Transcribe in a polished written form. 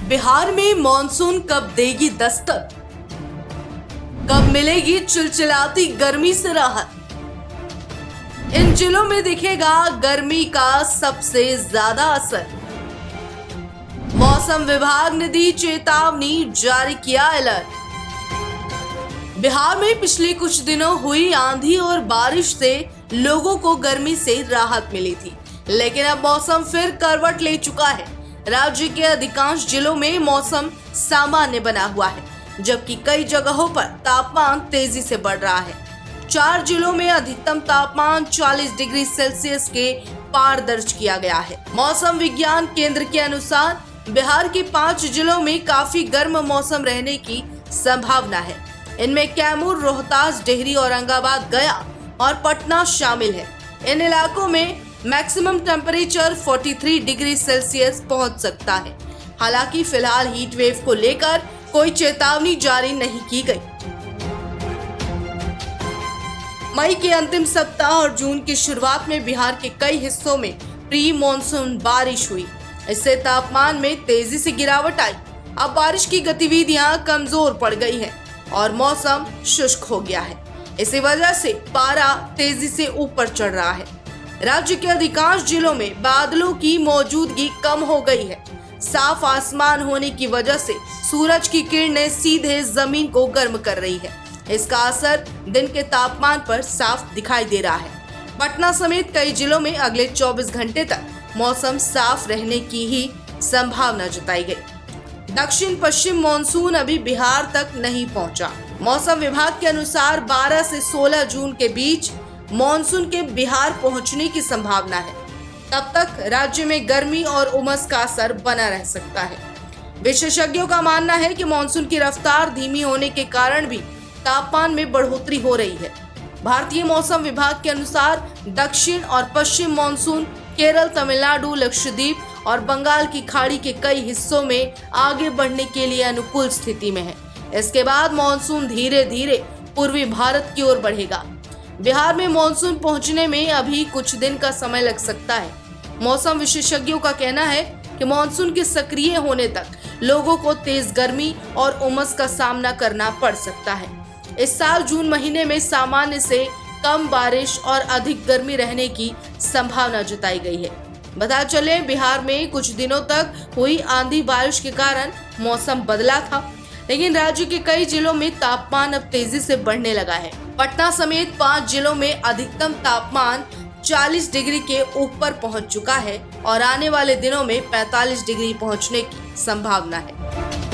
बिहार में मॉनसून कब देगी दस्तक? कब मिलेगी चिलचिलाती गर्मी से राहत? इन जिलों में दिखेगा गर्मी का सबसे ज्यादा असर। मौसम विभाग ने दी चेतावनी, जारी किया अलर्ट। बिहार में पिछले कुछ दिनों हुई आंधी और बारिश से लोगों को गर्मी से राहत मिली थी, लेकिन अब मौसम फिर करवट ले चुका है। राज्य के अधिकांश जिलों में मौसम सामान्य बना हुआ है, जबकि कई जगहों पर तापमान तेजी से बढ़ रहा है। 4 जिलों में अधिकतम तापमान 40 डिग्री सेल्सियस के पार दर्ज किया गया है। मौसम विज्ञान केंद्र के अनुसार बिहार के 5 जिलों में काफी गर्म मौसम रहने की संभावना है। इनमें कैमूर, रोहतास, डेहरी, औरंगाबाद, गया और पटना शामिल है। इन इलाकों में मैक्सिमम टेम्परेचर 43 डिग्री सेल्सियस पहुंच सकता है। हालांकि फिलहाल हीट वेव को लेकर कोई चेतावनी जारी नहीं की गई। मई के अंतिम सप्ताह और जून की शुरुआत में बिहार के कई हिस्सों में प्री मानसून बारिश हुई। इससे तापमान में तेजी से गिरावट आई। अब बारिश की गतिविधियां कमजोर पड़ गई है और मौसम शुष्क हो गया है। इसी वजह से पारा तेजी से ऊपर चढ़ रहा है। राज्य के अधिकांश जिलों में बादलों की मौजूदगी कम हो गई है। साफ आसमान होने की वजह से सूरज की किरणें सीधे जमीन को गर्म कर रही है। इसका असर दिन के तापमान पर साफ दिखाई दे रहा है। पटना समेत कई जिलों में अगले 24 घंटे तक मौसम साफ रहने की ही संभावना जताई गई। दक्षिण पश्चिम मानसून अभी बिहार तक नहीं पहुंचा। मौसम विभाग के अनुसार 12 से 16 जून के बीच मानसून के बिहार पहुंचने की संभावना है। तब तक राज्य में गर्मी और उमस का असर बना रह सकता है। विशेषज्ञों का मानना है कि मानसून की रफ्तार धीमी होने के कारण भी तापमान में बढ़ोतरी हो रही है। भारतीय मौसम विभाग के अनुसार दक्षिण और पश्चिम मानसून केरल, तमिलनाडु, लक्षद्वीप और बंगाल की खाड़ी के कई हिस्सों में आगे बढ़ने के लिए अनुकूल स्थिति में है। इसके बाद मानसून धीरे धीरे पूर्वी भारत की ओर बढ़ेगा। बिहार में मानसून पहुंचने में अभी कुछ दिन का समय लग सकता है। मौसम विशेषज्ञों का कहना है कि मानसून के सक्रिय होने तक लोगों को तेज गर्मी और उमस का सामना करना पड़ सकता है। इस साल जून महीने में सामान्य से कम बारिश और अधिक गर्मी रहने की संभावना जताई गई है। बता चले, बिहार में कुछ दिनों तक हुई आंधी बारिश के कारण मौसम बदला था, लेकिन राज्य के कई जिलों में तापमान अब तेजी से बढ़ने लगा है। पटना समेत 5 जिलों में अधिकतम तापमान 40 डिग्री के ऊपर पहुंच चुका है और आने वाले दिनों में 45 डिग्री पहुंचने की संभावना है।